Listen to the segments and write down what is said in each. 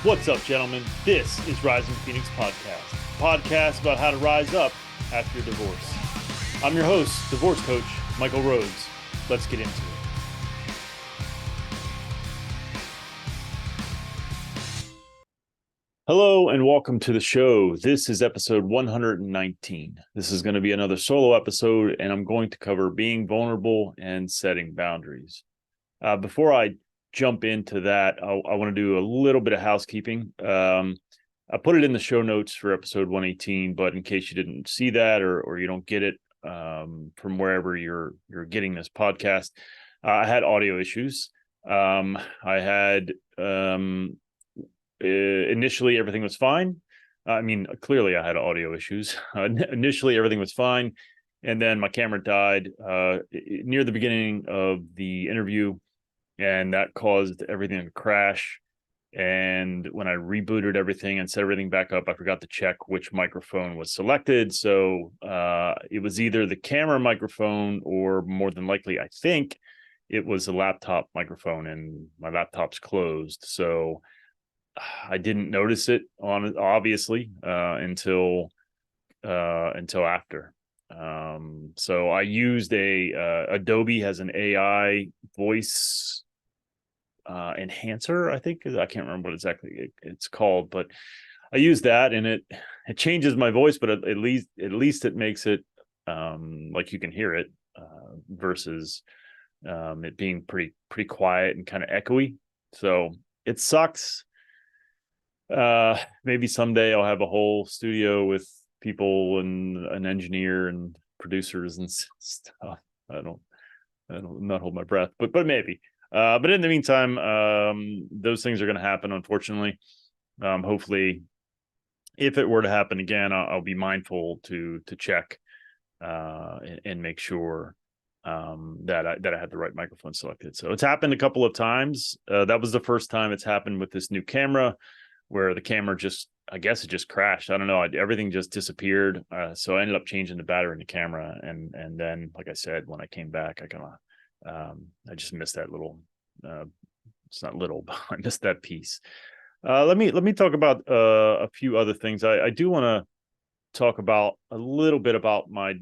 What's up, gentlemen? This is Rising Phoenix Podcast, a podcast about how to rise up after your divorce. I'm your host, divorce coach Michael Rhodes. Let's get into it. Hello and welcome to the show. This is episode 119. This is going to be another solo episode, and I'm going to cover being vulnerable and setting boundaries. Before I jump into that, I want to do a little bit of housekeeping. I put it in the show notes for episode 118, but in case you didn't see that or you don't get it from wherever you're getting this podcast, I had audio issues. I had initially everything was fine. Clearly I had audio issues. Initially everything was fine, and then my camera died near the beginning of the interview, and that caused everything to crash. And when I rebooted everything and set everything back up, I forgot to check which microphone was selected. So it was either the camera microphone or, more than likely, I think it was the laptop microphone, and my laptop's closed. So I didn't notice it obviously until after. So I used Adobe has an AI voice enhancer, I think. I can't remember what exactly it's called, but I use that, and it changes my voice, but at least it makes it like you can hear it versus it being pretty quiet and kind of echoey. So it sucks. Maybe someday I'll have a whole studio with people and an engineer and producers and stuff. I don't not hold my breath, but maybe. But in the meantime, those things are going to happen, unfortunately. Hopefully, if it were to happen again, I'll be mindful to check and make sure that I had the right microphone selected. So it's happened a couple of times. That was the first time it's happened with this new camera, where the camera I guess it just crashed. I don't know. Everything just disappeared. So I ended up changing the battery in the camera. And then, like I said, when I came back, I just missed that little, it's not little, but I missed that piece. Let me talk about a few other things. I do want to talk about a little bit about my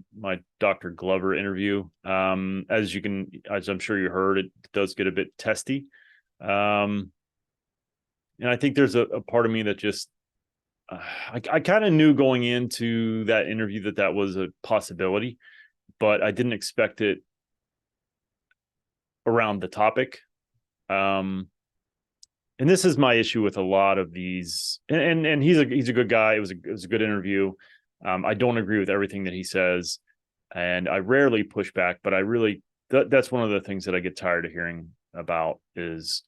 Dr. Glover interview. As I'm sure you heard, it does get a bit testy. And I think there's a part of me that just, I kind of knew going into that interview that was a possibility, but I didn't expect it around the topic. And this is my issue with a lot of these, and he's a good guy. It was a good interview. I don't agree with everything that he says, and I rarely push back, but that's one of the things that I get tired of hearing about is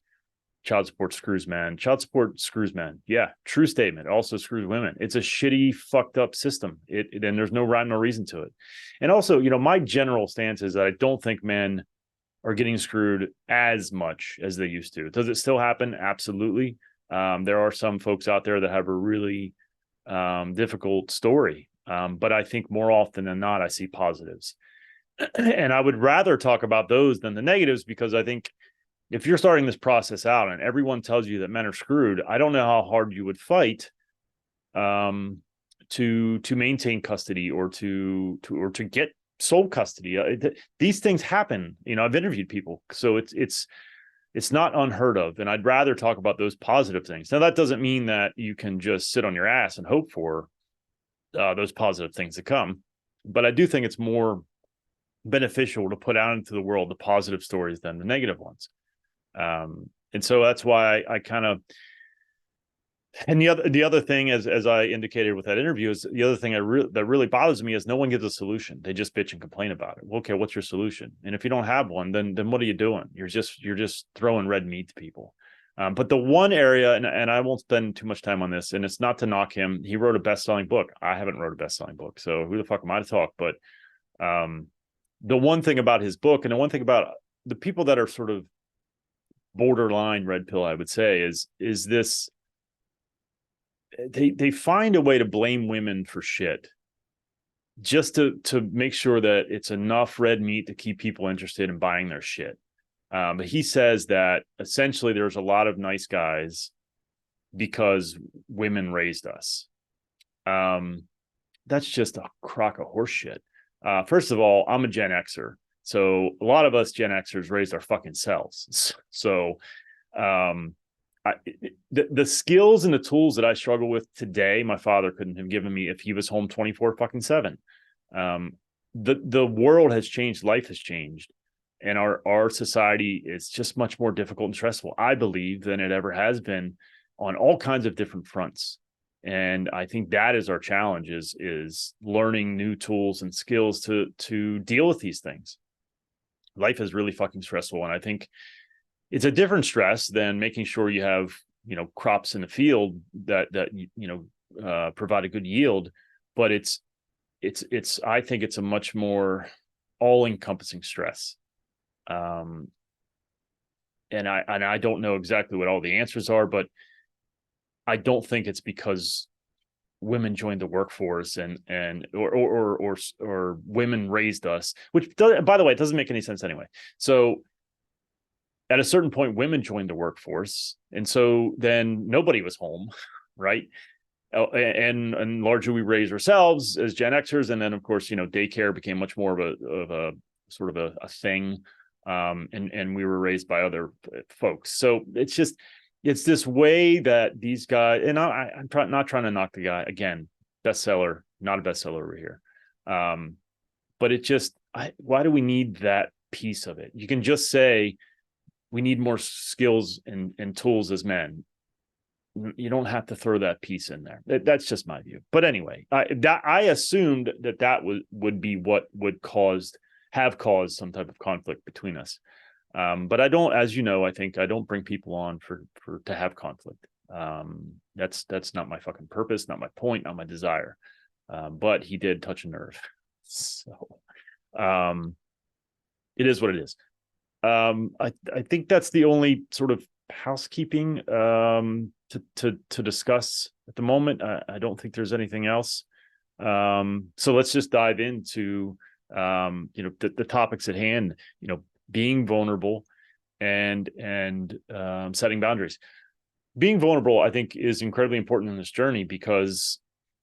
child support screws men. Child support screws men. Yeah, true statement. It also screws women. It's a shitty, fucked up system. And there's no rhyme, no reason to it. And also, my general stance is that I don't think men are getting screwed as much as they used to. Does it still happen? Absolutely. There are some folks out there that have a really difficult story. But I think more often than not, I see positives. And I would rather talk about those than the negatives, because I think if you're starting this process out and everyone tells you that men are screwed, I don't know how hard you would fight to maintain custody or to get sole custody. These things happen. I've interviewed people, so it's not unheard of. And I'd rather talk about those positive things. Now, that doesn't mean that you can just sit on your ass and hope for those positive things to come. But I do think it's more beneficial to put out into the world the positive stories than the negative ones. And so that's why I kind of, and the other thing, as I indicated with that interview, is the other thing that really bothers me is no one gives a solution. They just bitch and complain about it. Well, okay, what's your solution? And if you don't have one, then what are you doing? You're just throwing red meat to people. But the one area, and I won't spend too much time on this, and it's not to knock him. He wrote a best-selling book. I haven't wrote a best-selling book, so who the fuck am I to talk? But the one thing about his book, and the one thing about the people that are sort of borderline red pill, I would say, is this: they find a way to blame women for shit, just to make sure that it's enough red meat to keep people interested in buying their shit. But he says that essentially there's a lot of nice guys because women raised us. That's just a crock of horse shit. First of all, I'm a Gen Xer. So a lot of us Gen Xers raised our fucking selves. So the skills and the tools that I struggle with today, my father couldn't have given me if he was home 24/7. The world has changed, life has changed, and our society is just much more difficult and stressful, I believe, than it ever has been on all kinds of different fronts. And I think that is our challenge, is learning new tools and skills to deal with these things. Life is really fucking stressful, and I think it's a different stress than making sure you have, crops in the field that provide a good yield. But it's I think it's a much more all-encompassing stress. And I don't know exactly what all the answers are, but I don't think it's because women joined the workforce or women raised us, which does, by the way, it doesn't make any sense anyway. So at a certain point, women joined the workforce, and so then nobody was home, right? And largely we raised ourselves as Gen Xers, and then of course, daycare became much more of a sort of a thing, and we were raised by other folks. So it's this way that these guys, and I'm not trying to knock the guy, again, bestseller, not a bestseller over here, but it just, why do we need that piece of it? You can just say we need more skills and tools as men. You don't have to throw that piece in there. That's just my view. But anyway, I assumed that would be what would have caused some type of conflict between us. But I don't, as you know, I think I don't bring people on to have conflict. That's not my fucking purpose, not my point, not my desire. But he did touch a nerve. So it is what it is. I think that's the only sort of housekeeping to discuss at the moment. I don't think there's anything else. So let's just dive into the topics at hand. Being vulnerable and setting boundaries. Being vulnerable, I think, is incredibly important in this journey, because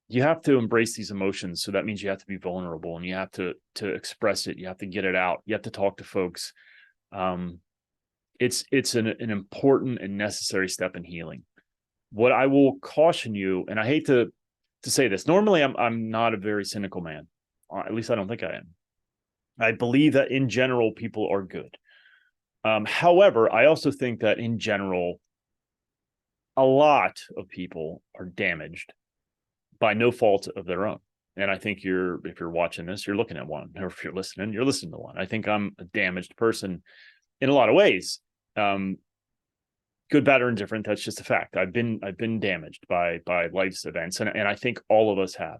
you have to embrace these emotions. So that means you have to be vulnerable, and you have to express it. You have to get it out. You have to talk to folks. It's an important and necessary step in healing. What I will caution you, and I hate to say this, normally I'm not a very cynical man. At least I don't think I am. I believe that in general, people are good. However, I also think that in general, a lot of people are damaged by no fault of their own. And I think if you're watching this, you're looking at one, or if you're listening to one. I think I'm a damaged person in a lot of ways. Good, bad, or indifferent. That's just a fact. I've been damaged by life's events, and I think all of us have.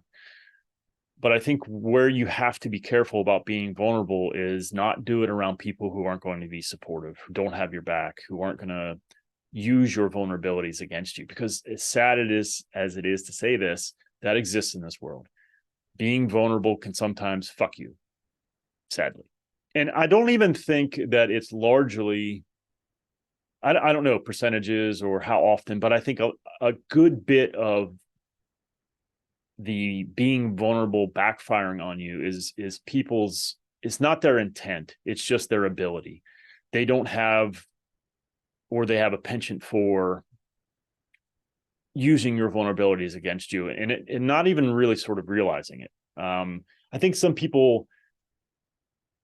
But I think where you have to be careful about being vulnerable is not do it around people who aren't going to be supportive, who don't have your back, who aren't going to use your vulnerabilities against you. Because as sad as it is to say this, that exists in this world. Being vulnerable can sometimes fuck you, sadly. And I don't even think that it's largely, I don't know percentages or how often, but I think a good bit of the being vulnerable backfiring on you is people's, it's not their intent, it's just their ability. They don't have, or they have a penchant for using your vulnerabilities against you, and not even really sort of realizing it. I think some people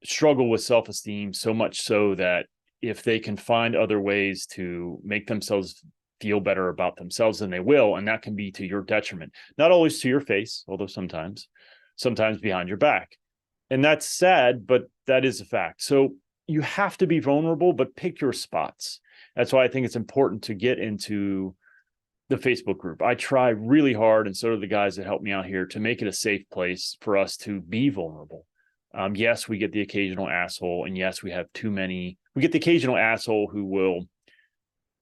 struggle with self-esteem so much so that if they can find other ways to make themselves feel better about themselves, then they will, and that can be to your detriment. Not always to your face, although sometimes behind your back. And that's sad, but that is a fact. So you have to be vulnerable, but pick your spots. That's why I think it's important to get into the Facebook group. I try really hard, and so do the guys that help me out here, to make it a safe place for us to be vulnerable. Yes, we get the occasional asshole, and yes, we get the occasional asshole who will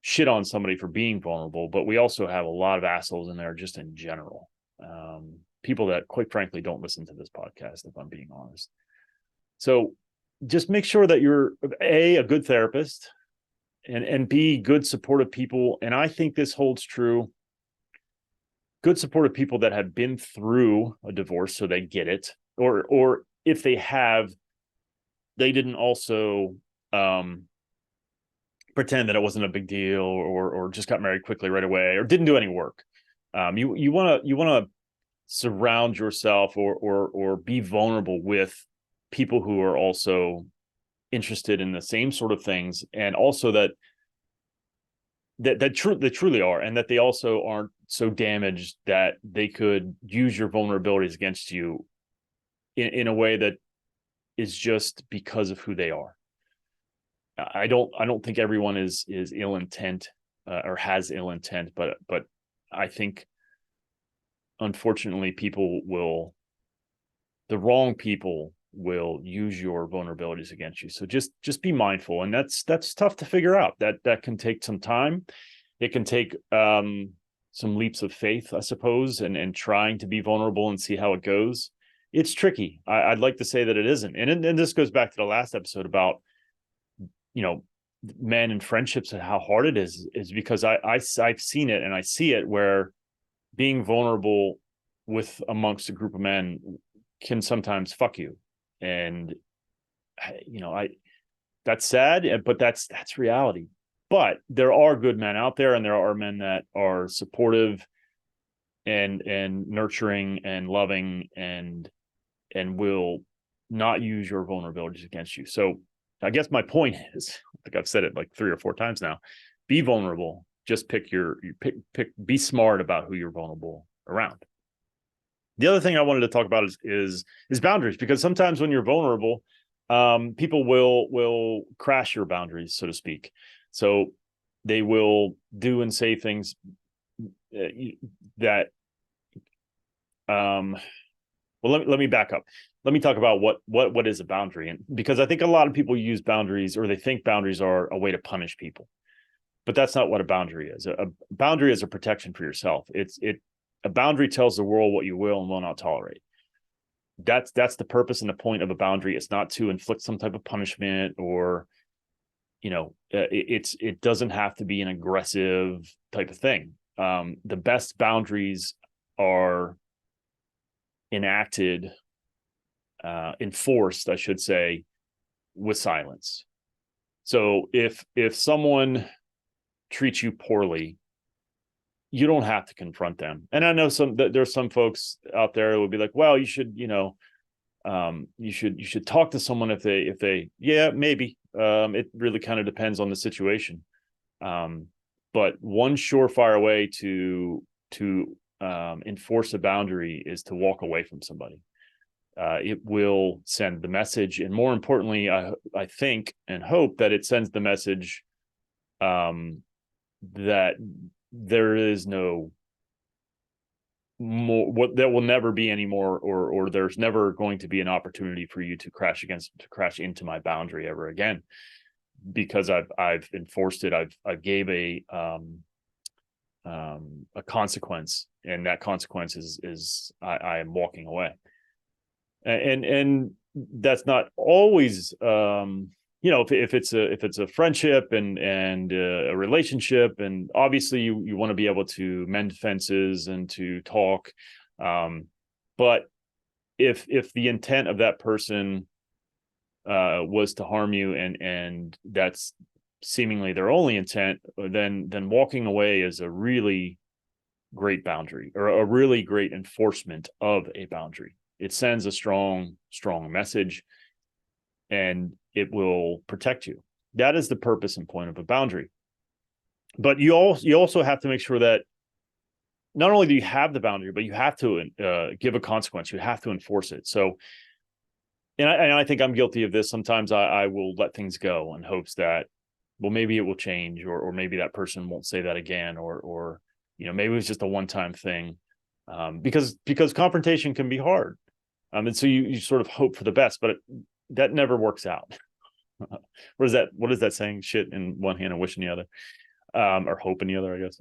shit on somebody for being vulnerable, but we also have a lot of assholes in there just in general. People that, quite frankly, don't listen to this podcast, if I'm being honest. So just make sure that you're a good therapist, and be good supportive people. And I think this holds true. Good supportive people that have been through a divorce, so they get it, or if they have, they didn't also pretend that it wasn't a big deal, or just got married quickly right away, or didn't do any work. You want to surround yourself or be vulnerable with people who are also interested in the same sort of things, and also that truly are, and that they also aren't so damaged that they could use your vulnerabilities against you in a way that is just because of who they are. I don't think everyone is ill intent or has ill intent, but I think unfortunately the wrong people will use your vulnerabilities against you. So just be mindful, and that's tough to figure out. That can take some time. It can take some leaps of faith, I suppose, and trying to be vulnerable and see how it goes. It's tricky. I'd like to say that it isn't, and this goes back to the last episode about, you know, men and friendships and how hard it is because I've seen it, and I see it where being vulnerable with amongst a group of men can sometimes fuck you. And that's sad, but that's reality. But there are good men out there, and there are men that are supportive and nurturing and loving and will not use your vulnerabilities against you. So I guess my point is, I think I've said it like 3 or 4 times now, be vulnerable. Just pick be smart about who you're vulnerable around. The other thing I wanted to talk about is boundaries, because sometimes when you're vulnerable, people will crash your boundaries, so to speak. So they will do and say things that, well, let me back up. Let me talk about what is a boundary. And because I think a lot of people use boundaries, or they think boundaries are a way to punish people, but that's not what a boundary is. A boundary is a protection for yourself. A boundary tells the world what you will and will not tolerate. That's the purpose and the point of a boundary. It's not to inflict some type of punishment, or, it doesn't have to be an aggressive type of thing. The best boundaries are enforced, I should say, with silence. So if someone treats you poorly, you don't have to confront them. And I know there's some folks out there who would be like, well, you should, you should talk to someone if they, yeah, maybe. It really kind of depends on the situation. But one surefire way to enforce a boundary is to walk away from somebody. It will send the message, and more importantly, I think and hope that it sends the message that there is no more, there will never be any more, or there's never going to be an opportunity for you to crash into my boundary ever again, because I've enforced it. I gave a consequence, and that consequence is I am walking away. And that's not always, if it's a friendship and a relationship, and obviously you want to be able to mend fences and to talk, but if the intent of that person was to harm you, and that's seemingly their only intent, then walking away is a really great boundary, or a really great enforcement of a boundary. It sends a strong message, and it will protect you. That is the purpose and point of a boundary. But you also have to make sure that not only do you have the boundary, but you have to give a consequence. You have to enforce it. So, and I think I'm guilty of this. Sometimes I will let things go in hopes that, well, maybe it will change, or maybe that person won't say that again, or maybe it was just a one-time thing, because confrontation can be hard. And so you sort of hope for the best, but that never works out. What is that saying? Shit in one hand and wish in the other, or hope in the other, I guess.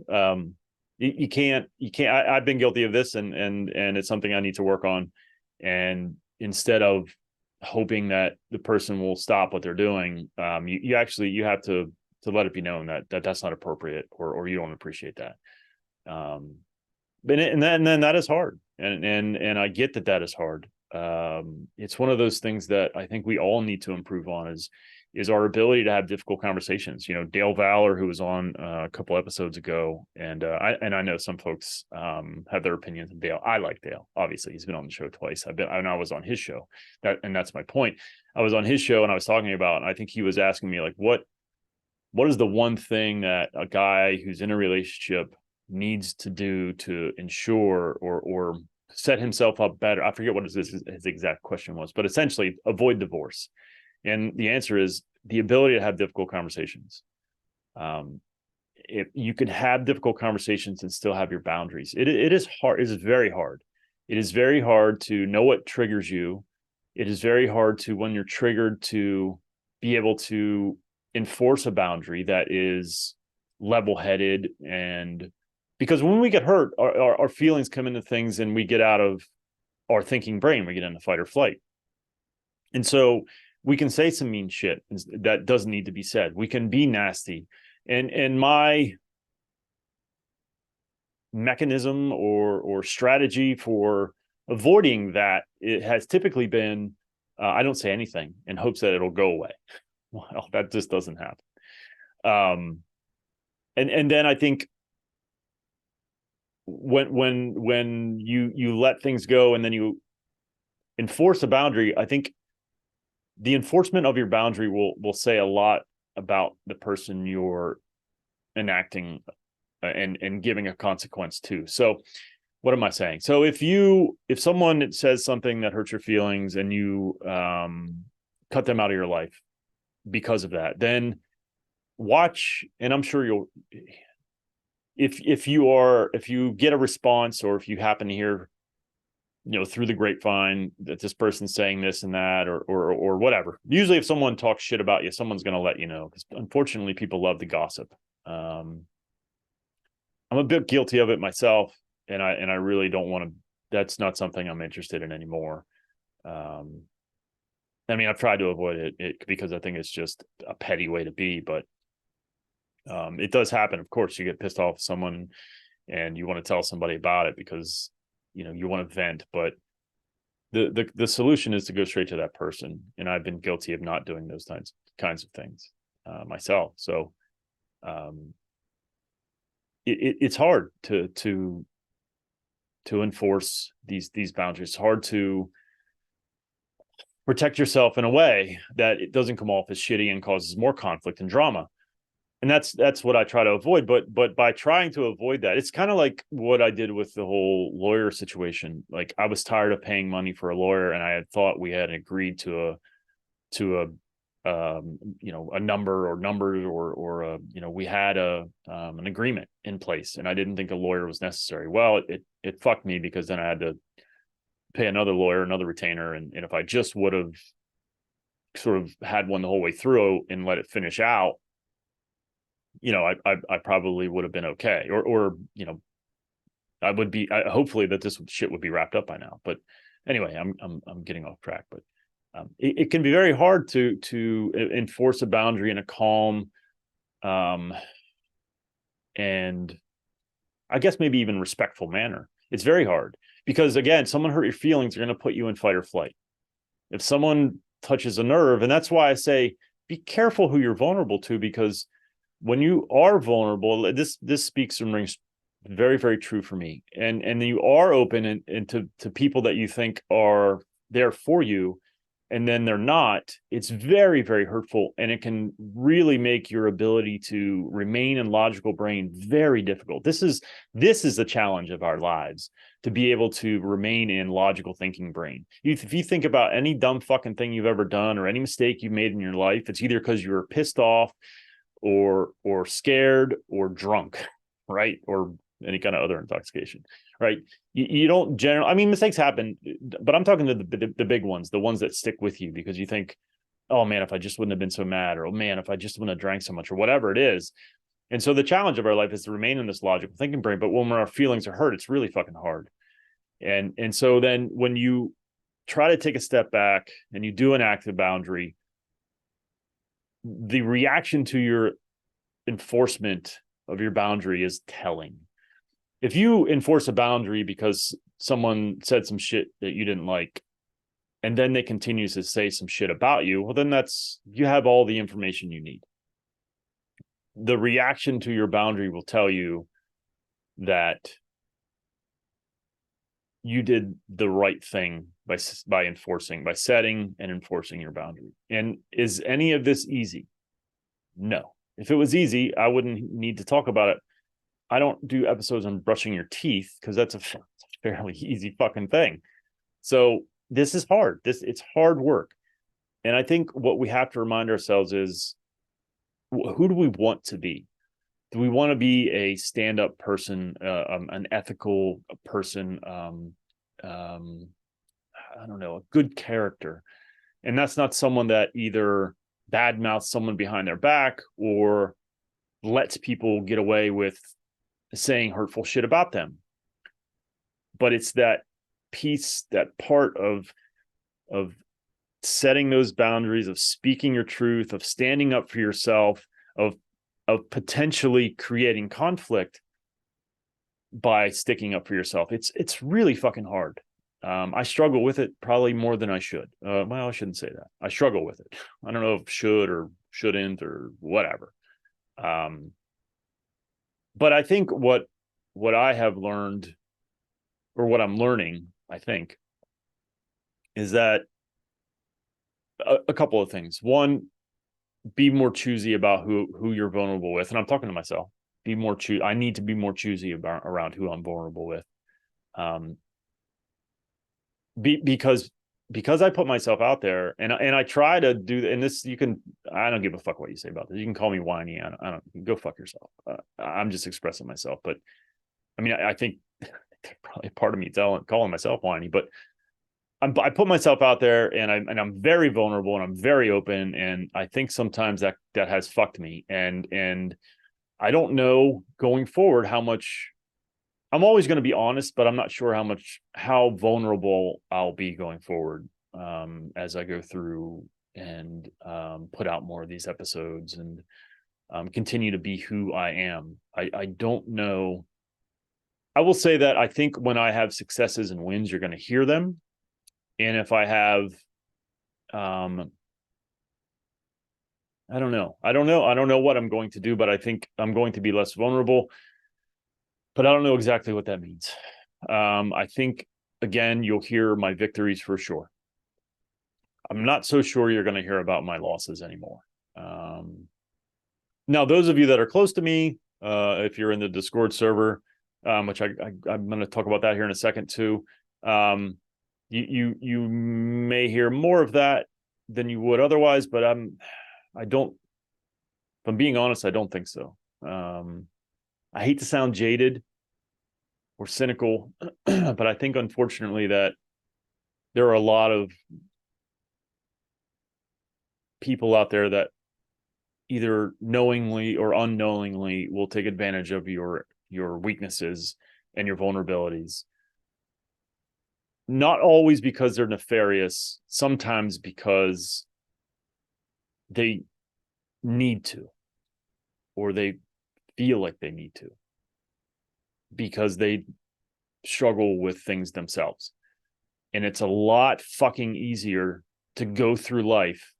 You can't. I've been guilty of this, and it's something I need to work on. And instead of hoping that the person will stop what they're doing, you have to let it be known that that's not appropriate, or you don't appreciate that. And then that is hard, and I get that is hard. It's one of those things that I think we all need to improve on is our ability to have difficult conversations. Dale Valor, who was on a couple episodes ago, and I know some folks have their opinions of Dale. I like Dale. Obviously, he's been on the show twice. I was on his show, and that's my point. I was on his show, and I was talking about, and I think he was asking me, like, what is the one thing that a guy who's in a relationship needs to do to ensure or set himself up better? I forget what his exact question was, but essentially avoid divorce. And the answer is the ability to have difficult conversations. If you can have difficult conversations and still have your boundaries, it is hard. It is very hard. It is very hard to know what triggers you. It is very hard to, when you're triggered, to be able to enforce a boundary that is level-headed. And because when we get hurt, our feelings come into things, and we get out of our thinking brain. We get into fight or flight. And so we can say some mean shit that doesn't need to be said. We can be nasty. And my mechanism or strategy for avoiding that, it has typically been, I don't say anything in hopes that it'll go away. Well, that just doesn't happen. And then I think when you let things go and then you enforce a boundary, I think the enforcement of your boundary will say a lot about the person you're enacting and giving a consequence to. So what am I saying? So if someone says something that hurts your feelings, and you cut them out of your life because of that, then watch, and I'm sure if you get a response, or if you happen to hear, through the grapevine that this person's saying this and that, or whatever. Usually if someone talks shit about you, someone's going to let you know, because unfortunately people love to gossip. I'm a bit guilty of it myself, and I really don't want to. That's not something I'm interested in anymore. I've tried to avoid it because I think it's just a petty way to be, but it does happen. Of course, you get pissed off at someone and you want to tell somebody about it because you want to vent, but the solution is to go straight to that person. And I've been guilty of not doing those kinds of things myself. So it's hard to enforce these boundaries. It's hard to protect yourself in a way that it doesn't come off as shitty and causes more conflict and drama. And that's what I try to avoid. But by trying to avoid that, it's kind of like what I did with the whole lawyer situation. Like, I was tired of paying money for a lawyer, and I had thought we had agreed to a number or numbers, or we had an agreement in place, and I didn't think a lawyer was necessary. Well, it fucked me, because then I had to pay another lawyer, another retainer, and if I just would have sort of had one the whole way through and let it finish out, I probably would have been okay, or I would be. Hopefully that this shit would be wrapped up by now. But anyway, I'm getting off track. But it can be very hard to enforce a boundary in a calm, and I guess maybe even respectful manner. It's very hard because, again, someone hurt your feelings, they're going to put you in fight or flight. If someone touches a nerve, and that's why I say be careful who you're vulnerable to, because when you are vulnerable, this speaks and rings very, very true for me. And you are open and to people that you think are there for you, and then they're not. It's very, very hurtful, and it can really make your ability to remain in logical brain very difficult. This is the challenge of our lives, to be able to remain in logical thinking brain. If you think about any dumb fucking thing you've ever done, or any mistake you've made in your life, it's either because you were pissed off, or scared, or drunk, right? Or any kind of other intoxication, right? You don't generally, mistakes happen, but I'm talking to the big ones, the ones that stick with you because you think, oh man, if I just wouldn't have been so mad, or oh man, if I just wouldn't have drank so much, or whatever it is. And so the challenge of our life is to remain in this logical thinking brain, but when our feelings are hurt, it's really fucking hard. And so then when you try to take a step back and you do an active boundary, the reaction to your enforcement of your boundary is telling. If you enforce a boundary because someone said some shit that you didn't like, and then they continue to say some shit about you, well, then you have all the information you need. The reaction to your boundary will tell you that you did the right thing by setting and enforcing your boundary. And is any of this easy? No. If it was easy, I wouldn't need to talk about it. I don't do episodes on brushing your teeth because that's a fairly easy fucking thing. So this is hard. It's hard work. And I think what we have to remind ourselves is, who do we want to be? Do we want to be a stand-up person, an ethical person, I don't know, a good character? And that's not someone that either badmouths someone behind their back or lets people get away with saying hurtful shit about them. But it's that piece, that part of setting those boundaries, of speaking your truth, of standing up for yourself, of potentially creating conflict by sticking up for yourself. It's really fucking hard. I struggle with it probably more than I should. Well, I shouldn't say that. I struggle with it. I don't know if should or shouldn't or whatever. But I think what I have learned, or what I'm learning, I think, is that a couple of things. One, be more choosy about who you're vulnerable with. And I'm talking to myself. I need to be more choosy around who I'm vulnerable with. Because I put myself out there, and I try to do, and this, I don't give a fuck what you say about this. You can call me whiny. I don't go fuck yourself. I'm just expressing myself. But I mean, I think probably part of me calling myself whiny, but I put myself out there, and I'm very vulnerable, and I'm very open, and I think sometimes that has fucked me, and I don't know going forward how much. I'm always going to be honest, but I'm not sure how vulnerable I'll be going forward as I go through and put out more of these episodes and continue to be who I am. I don't know. I will say that I think when I have successes and wins, you're going to hear them. And if I have, I don't know. I don't know what I'm going to do, but I think I'm going to be less vulnerable. But I don't know exactly what that means. I think, again, you'll hear my victories for sure. I'm not so sure you're going to hear about my losses anymore. Now, those of you that are close to me, if you're in the Discord server, which I'm going to talk about that here in a second too, you may hear more of that than you would otherwise, but if I'm being honest, I don't think so. I hate to sound jaded or cynical, but I think, unfortunately, that there are a lot of people out there that either knowingly or unknowingly will take advantage of your weaknesses and your vulnerabilities. Not always because they're nefarious, sometimes because they need to, or they feel like they need to, because they struggle with things themselves. And it's a lot fucking easier to go through life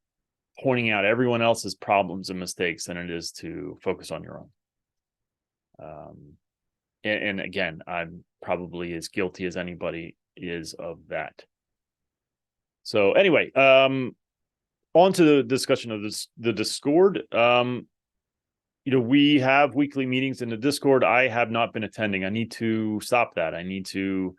pointing out everyone else's problems and mistakes than it is to focus on your own. And again, I'm probably as guilty as anybody is of that. So anyway, on to the discussion of the Discord. We have weekly meetings in the Discord. I have not been attending. I need to stop that. I need to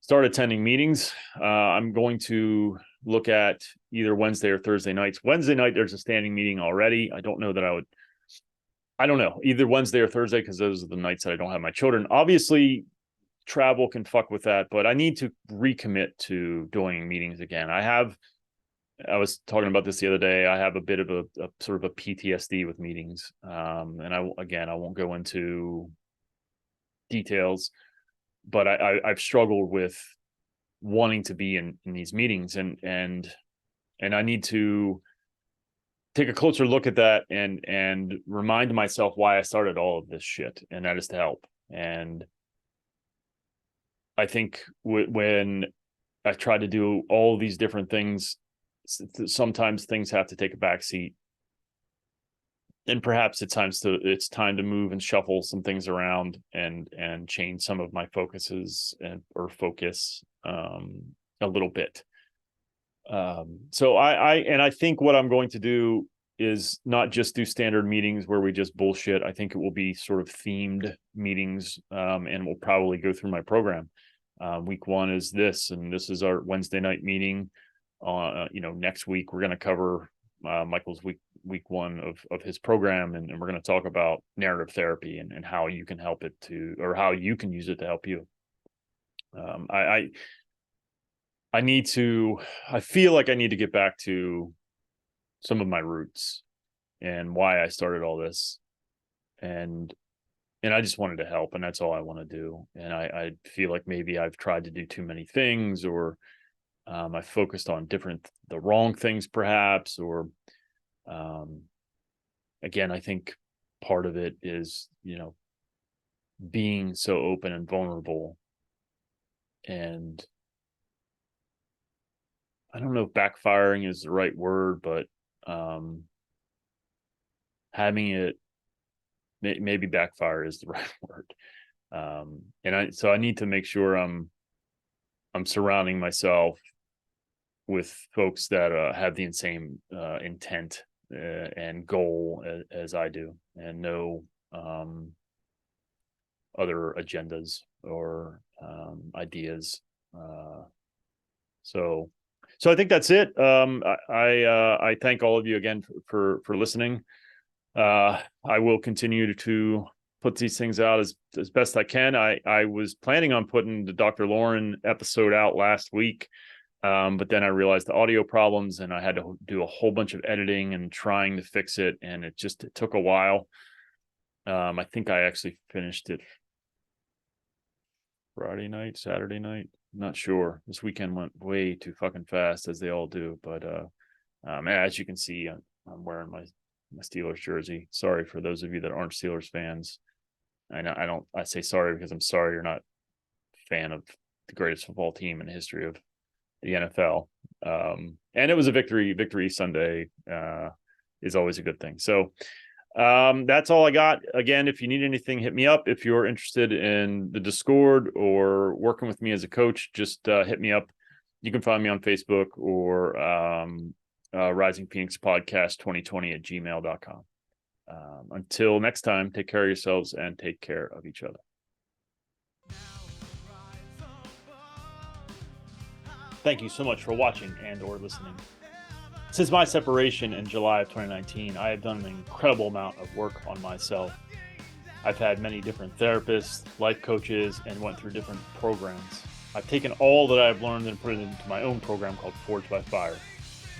start attending meetings. I'm going to look at either Wednesday or Thursday nights. Wednesday night, there's a standing meeting already. I don't know, either Wednesday or Thursday, because those are the nights that I don't have my children. Obviously, travel can fuck with that, but I need to recommit to doing meetings again. I was talking about this the other day. I have a bit of a sort of a PTSD with meetings. And I won't go into details, but I've struggled with wanting to be in these meetings, and I need to take a closer look at that and remind myself why I started all of this shit, and that is to help. And I think when I try to do all these different things, sometimes things have to take a back seat, and perhaps it's time to move and shuffle some things around and change some of my focuses or focus a little bit. So I think what I'm going to do is not just do standard meetings where we just bullshit. I think it will be sort of themed meetings, and we'll probably go through my program. Week 1 is this, and this is our Wednesday night meeting. Next week we're going to cover Michael's week 1 of his program, and we're going to talk about narrative therapy and how you can help it or how you can use it to help you. I feel like I need to get back to some of my roots and why I started all this. And I just wanted to help, and that's all I want to do. And I feel like maybe I've tried to do too many things, or I focused on the wrong things perhaps, or again, I think part of it is, being so open and vulnerable. And I don't know if backfiring is the right word, but having it, maybe backfire is the right word. So I need to make sure I'm surrounding myself with folks that have the same intent and goal as I do, and no other agendas or ideas. So I think that's it. I thank all of you again for listening. I will continue to put these things out as best I can. I was planning on putting the Dr. Lauren episode out last week, but then I realized the audio problems, and I had to do a whole bunch of editing and trying to fix it, and it took a while. I think I actually finished it Friday night, Saturday night. I'm not sure. This weekend went way too fucking fast, as they all do. But as you can see, I'm wearing my Steelers jersey. Sorry for those of you that aren't Steelers fans. I say sorry because I'm sorry you're not a fan of the greatest football team in the history of the NFL. And it was a victory Sunday is always a good thing. So that's all I got. Again, if you need anything, hit me up. If you're interested in the Discord or working with me as a coach, just hit me up. You can find me on Facebook or Rising Phoenix Podcast 2020 @gmail.com. Until next time, take care of yourselves and take care of each other. Thank you so much for watching and or listening. Since my separation in July of 2019, I have done an incredible amount of work on myself. I've had many different therapists, life coaches, and went through different programs. I've taken all that I've learned and put it into my own program called Forged by Fire.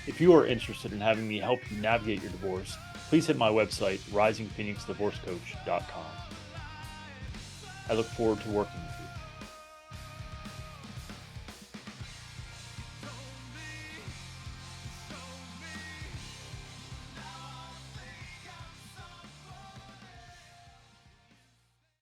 If you are interested in having me help you navigate your divorce, please hit my website, risingphoenixdivorcecoach.com. I look forward to working with you.